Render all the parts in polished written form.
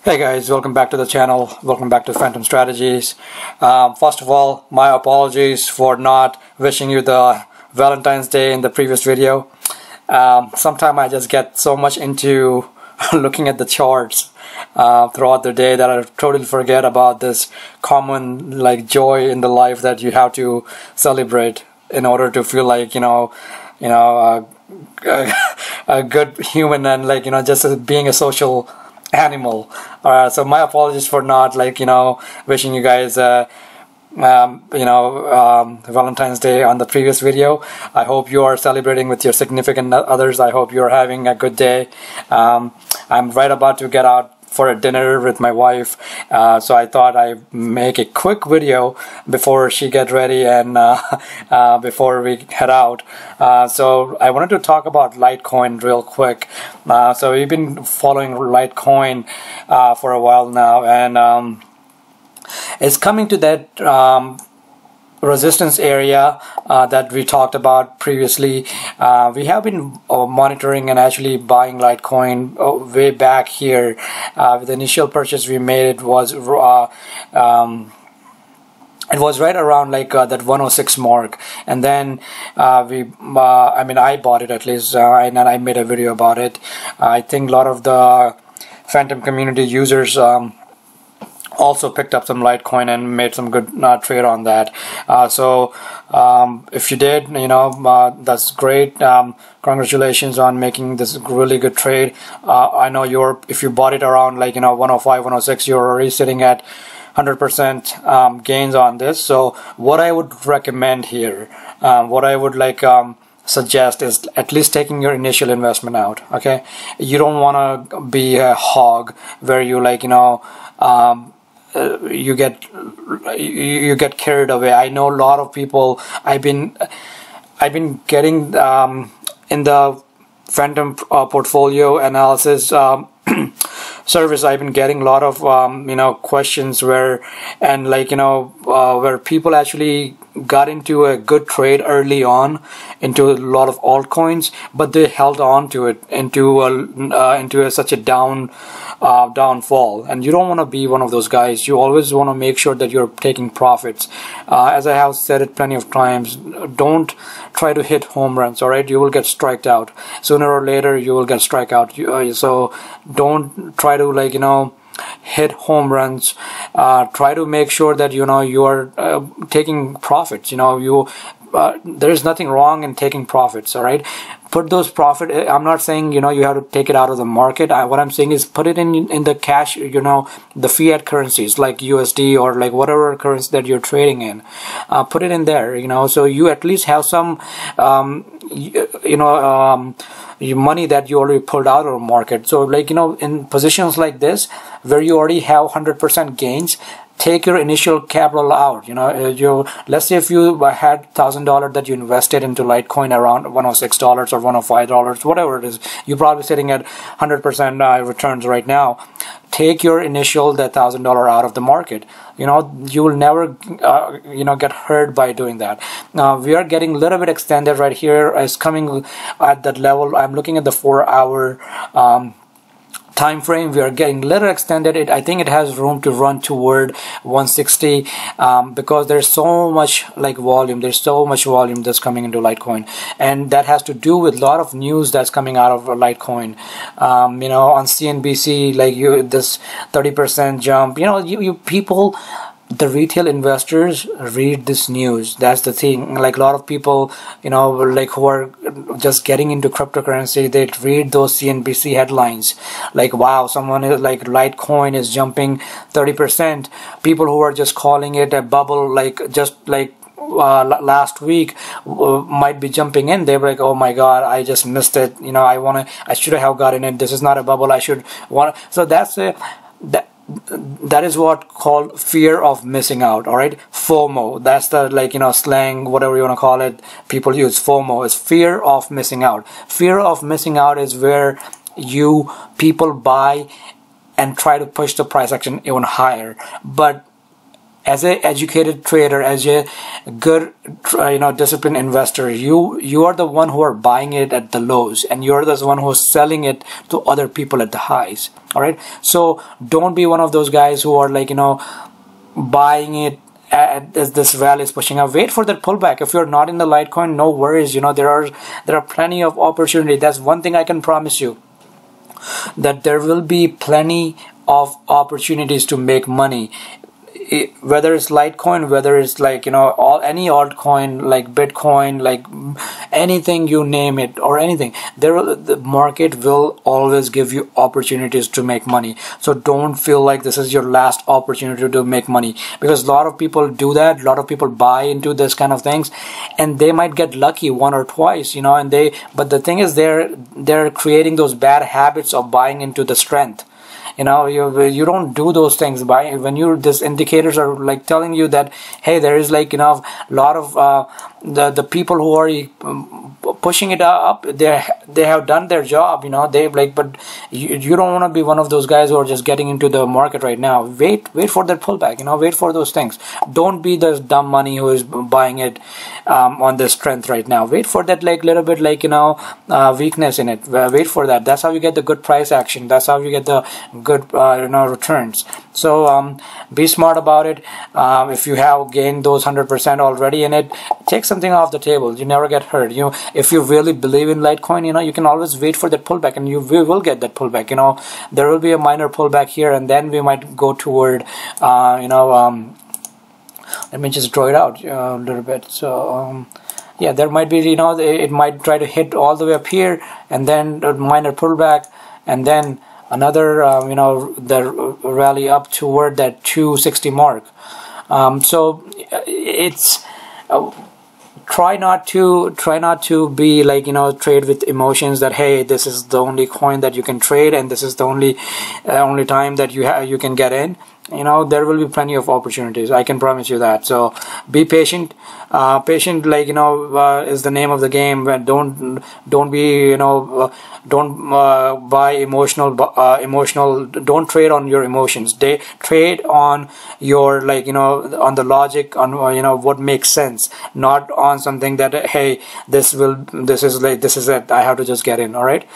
Hey guys, welcome back to the channel. Welcome back to Phantom Strategies. First of all, my apologies for not wishing you the Valentine's Day in the previous video. Sometimes I just get so much into looking at the charts throughout the day that I totally forget about this common joy in the life that you have to celebrate in order to feel like a good human and just being a social animal. So my apologies for not wishing you guys Valentine's Day on the previous video. I hope you are celebrating with your significant others. I hope you are having a good day. I'm right about to get out for a dinner with my wife, so I thought I'd make a quick video before she get ready and before we head out. So I wanted to talk about Litecoin real quick. So we've been following Litecoin for a while now, and it's coming to that resistance area that we talked about previously. We have been monitoring and actually buying Litecoin way back here. With the initial purchase we made, it was right around that 106 mark, and then I bought it at least, and I made a video about it. I think a lot of the Phantom community users also picked up some Litecoin and made some good trade on that. So if you did, that's great. Congratulations on making this really good trade. I know if you bought it around 105, 106, you're already sitting at 100% gains on this. So what I would recommend here, what I would suggest is at least taking your initial investment out. Okay, you don't want to be a hog where you you get carried away. I know a lot of people. I've been getting in the Phantom portfolio analysis service. I've been getting a lot of questions where people actually got into a good trade early on into a lot of altcoins, but they held on to it into such a downfall, and you don't want to be one of those guys. You always want to make sure that you're taking profits. As I have said it plenty of times, don't try to hit home runs. All right, you will get striked out sooner or later. You will get strike out. So don't try to hit home runs. Try to make sure that you are taking profits. There is nothing wrong in taking profits. All right, put those profit. I'm not saying you have to take it out of the market. What I'm saying is put it in the cash. The fiat currencies like USD or whatever currency that you're trading in. Put it in there. So you at least have some your money that you already pulled out of the market. So in positions like this where you already have 100% gains, take your initial capital out. Let's say if you had $1,000 that you invested into Litecoin around $106 or $105, whatever it is, you're probably sitting at 100% returns right now. Take your initial $1,000 out of the market. You will never get hurt by doing that. We are getting a little bit extended right here. It's coming at that level. I'm looking at the 4-hour time frame. We are getting a little extended. I think it has room to run toward 160 because there's so much volume. There's so much volume that's coming into Litecoin, and that has to do with a lot of news that's coming out of Litecoin. On CNBC, this 30% jump. You people, the retail investors read this news. That's the thing. A lot of people, who are just getting into cryptocurrency, they read those CNBC headlines. Wow, someone is Litecoin is jumping 30%. People who are just calling it a bubble, last week might be jumping in. They're like, oh my god, I just missed it. I should have gotten it. This is not a bubble. So that is what called fear of missing out. All right, FOMO. That's the slang, whatever you want to call it. People use FOMO. It's fear of missing out. Fear of missing out is where people buy and try to push the price action even higher. But as a educated trader, as a good disciplined investor, you are the one who are buying it at the lows, and you're the one who's selling it to other people at the highs. All right, so don't be one of those guys who are like buying it as this rally is pushing up. Wait for that pullback. If you're not in the Litecoin, no worries. There are plenty of opportunity. That's one thing I can promise you, that there will be plenty of opportunities to make money. Whether it's Litecoin, whether it's like any altcoin like Bitcoin, like anything, you name it, or anything, the market will always give you opportunities to make money. So don't feel like this is your last opportunity to make money, because a lot of people do that. A lot of people buy into this kind of things, and they might get lucky one or twice, but the thing is, they're creating those bad habits of buying into the strength. You don't do those things when these indicators are like telling you that, hey, there is like a lot of the people who are pushing it up, they have done their job, but you don't want to be one of those guys who are just getting into the market right now. Wait for that pullback, wait for those things. Don't be the dumb money who is buying it on the strength right now. Wait for that little bit weakness in it. Wait for that. That's how you get the good price action. That's how you get the good returns. So be smart about it. If you have gained those 100% already in it, take something off the table. You never get hurt. If you really believe in Litecoin, you can always wait for that pullback, and we will get that pullback. There will be a minor pullback here, and then we might go toward let me just draw it out a little bit. So yeah, there might be, it might try to hit all the way up here, and then a minor pullback, and then another the rally up toward that 260 mark. So it's try not to be like trade with emotions that, hey, this is the only coin that you can trade, and this is the only time that you can get in. There will be plenty of opportunities, I can promise you that. So be patient. Patient, is the name of the game. Don't be don't buy emotional. Don't trade on your emotions. They trade on your on the logic, on what makes sense, not on something that, hey, this is it, I have to just get in. All right.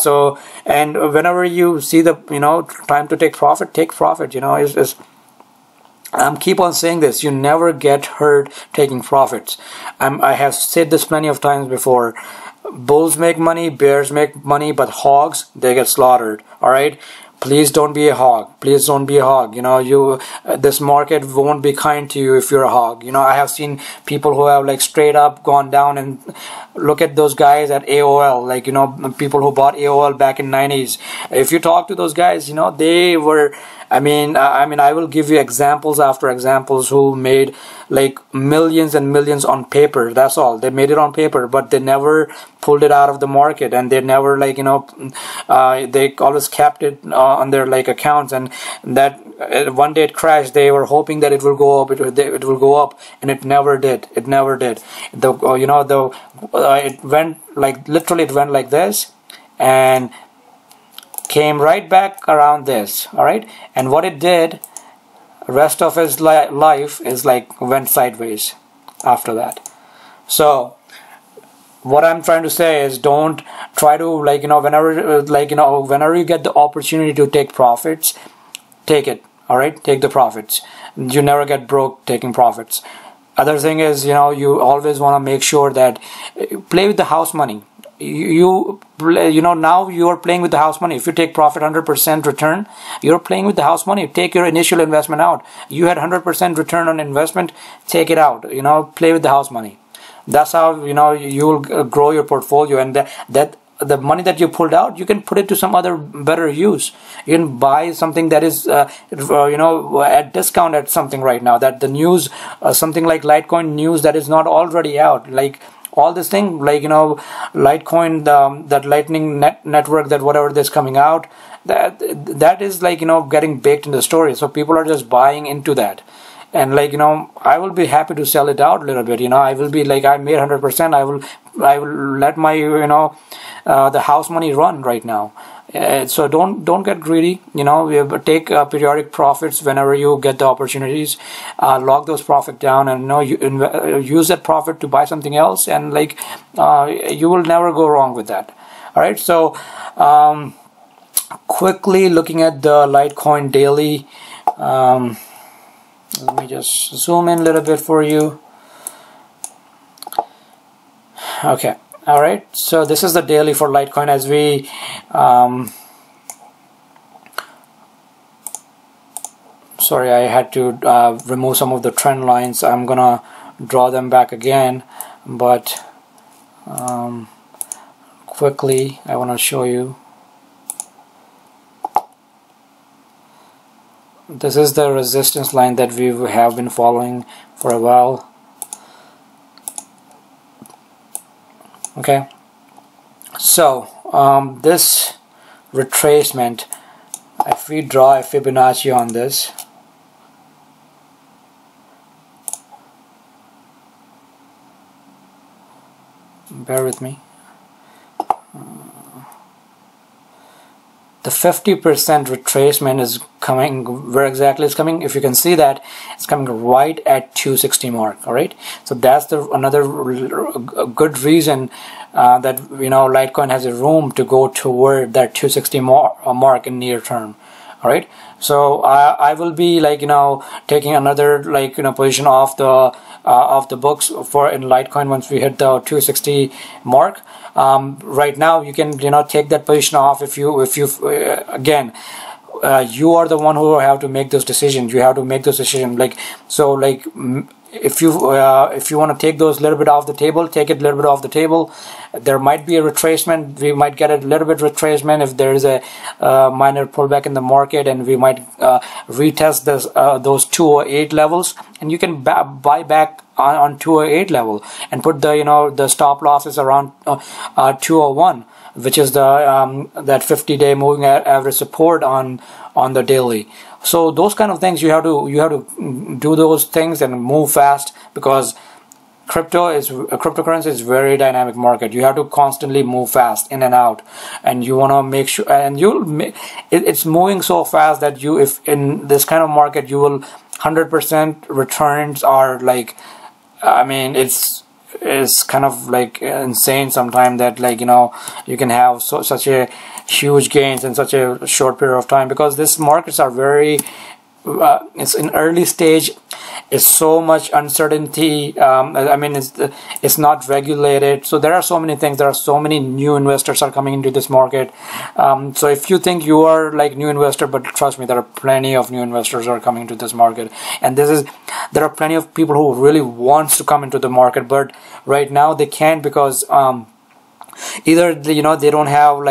So, and whenever you see the time to take profit, take profit. Keep on saying this, you never get hurt taking profits. I have said this plenty of times before. Bulls make money, bears make money, but hogs, they get slaughtered. All right. Please don't be a hog. Please don't be a hog. This market won't be kind to you if you're a hog. I have seen people who have straight up gone down, and look at those guys at AOL, people who bought AOL back in 90s. If you talk to those guys, they were, I will give you examples after examples who made millions and millions on paper. That's all. They made it on paper, but they never pulled it out of the market, and they never they always kept it on their accounts, and that one day it crashed. They were hoping that it will go up, it will go up, and it never did. It never did. It went literally, it went like this, and came right back around this. All right, and what it did, rest of his life is went sideways after that. So what I'm trying to say is, don't try to whenever you get the opportunity to take profits, take it. All right, take the profits. You never get broke taking profits. Other thing is, you always want to make sure that play with the house money. Now you are playing with the house money. If you take profit 100% return, you're playing with the house money. Take your initial investment out. You had 100% return on investment, take it out. Play with the house money. That's how you will grow your portfolio, and that the money that you pulled out, you can put it to some other better use. You can buy something that is at discount at something right now, that the news, something like Litecoin news that is not already out, all this thing, Litecoin, that Lightning network, that whatever that's coming out, that is getting baked in the story. So people are just buying into that. And I will be happy to sell it out a little bit. I will be I made 100%. I will let my the house money run right now. So don't get greedy. You know, take periodic profits whenever you get the opportunities. Log those profit down, and use that profit to buy something else, and like you will never go wrong with that. All right. So quickly looking at the Litecoin daily. Let me just zoom in a little bit for you. Okay. All right, so this is the daily for Litecoin. As we sorry, I had to remove some of the trend lines. I'm gonna draw them back again, but quickly I want to show you. This is the resistance line that we have been following for a while. Okay, so this retracement, if we draw a Fibonacci on this, bear with me, the 50% retracement is coming. Where exactly it's coming? If you can see that, it's coming right at 260 mark. All right, so that's another good reason that Litecoin has a room to go toward that 260 mark in near term. All right, so I will be taking another position off the books for in Litecoin once we hit the 260 mark. Right now you can take that position off if you again you are the one who have to make those decisions. You have to make those decisions. If you want to take those little bit off the table, take it a little bit off the table. There might be a retracement. We might get a little bit retracement if there is a minor pullback in the market, and we might retest those 208 levels, and you can buy back on 208 level and put the stop losses around 201, which is the that 50-day moving average support on the daily. So those kind of things you have to do those things and move fast, because cryptocurrency is very dynamic market. You have to constantly move fast in and out, and you want to make sure, and it's moving so fast that if in this kind of market you will 100% returns are it's kind of insane sometimes that you can have such a huge gains in such a short period of time, because these markets are very it's in early stage. It's so much uncertainty. It's not regulated, so there are so many things. There are so many new investors are coming into this market. So if you think you are new investor, but trust me, there are plenty of new investors are coming into this market, and there are plenty of people who really wants to come into the market, but right now they can't, because either they don't have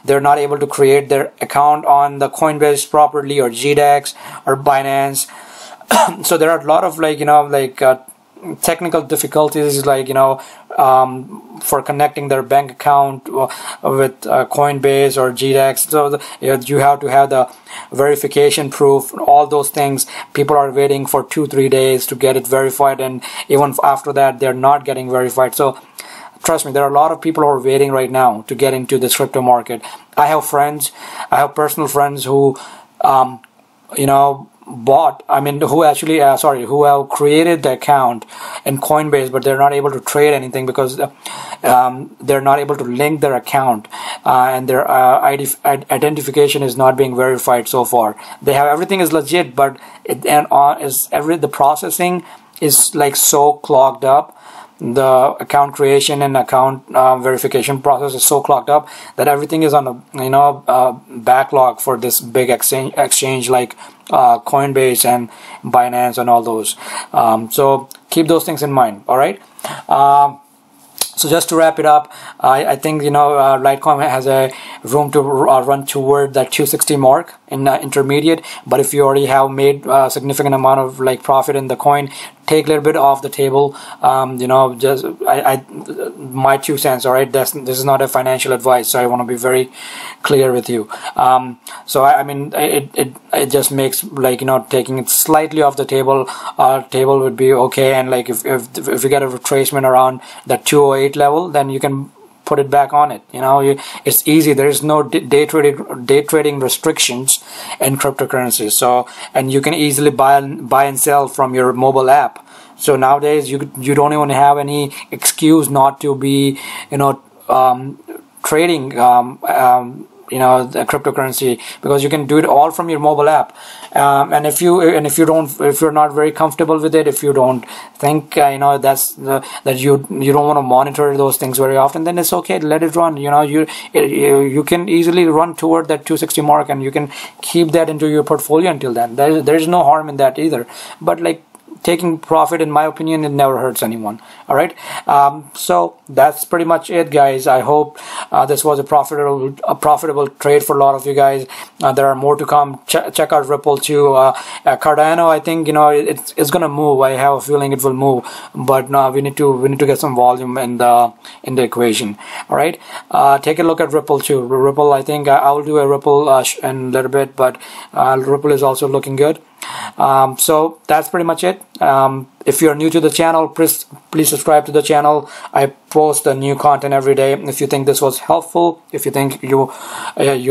they're not able to create their account on the Coinbase properly, or GDEX or Binance. So there are a lot of technical difficulties for connecting their bank account with Coinbase or GDEX. So you have to have the verification proof, all those things. People are waiting for 2-3 days to get it verified, and even after that they're not getting verified. So trust me, there are a lot of people who are waiting right now to get into this crypto market. I have personal friends who who have created the account in Coinbase, but they're not able to trade anything because they're not able to link their account, and their identification is not being verified so far. They have everything is legit, but the processing is so clogged up. The account creation and account verification process is so clogged up that everything is on a backlog for this big exchange like Coinbase and Binance and all those. So keep those things in mind. All right. So just to wrap it up, I think Litecoin has a room to run toward that 260 mark in intermediate. But if you already have made a significant amount of profit in the coin, take a little bit off the table. Just my 2 cents. All right, this is not a financial advice, so I want to be very clear with you. So it just makes taking it slightly off the table would be okay. And if you get a retracement around that 208 level, then you can put it back on it. It's easy. There is no day trading restrictions in cryptocurrency. So, and you can easily buy and sell from your mobile app. So nowadays you don't even have any excuse not to be trading the cryptocurrency, because you can do it all from your mobile app. And if you're not very comfortable with it, if you don't think that you don't want to monitor those things very often, then it's okay, let it run. You can easily run toward that 260 mark, and you can keep that into your portfolio until then. There's no harm in that either. But like, taking profit, in my opinion, it never hurts anyone. All right. So that's pretty much it, guys. I hope this was a profitable trade for a lot of you guys. There are more to come. Check out Ripple too. Cardano, I think it's gonna move. I have a feeling it will move, but no, we need to get some volume in the equation. All right. Take a look at Ripple too. Ripple, I think I will do a Ripple in a little bit, but Ripple is also looking good. So that's pretty much it. If you're new to the channel, please subscribe to the channel. I post new content every day. If you think this was helpful, if you think you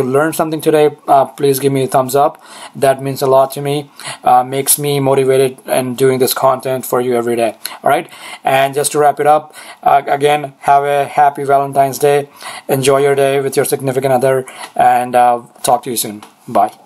learned something today, please give me a thumbs up. That means a lot to me. Makes me motivated in doing this content for you every day. All right. And just to wrap it up, again, have a happy Valentine's Day. Enjoy your day with your significant other, and talk to you soon. Bye.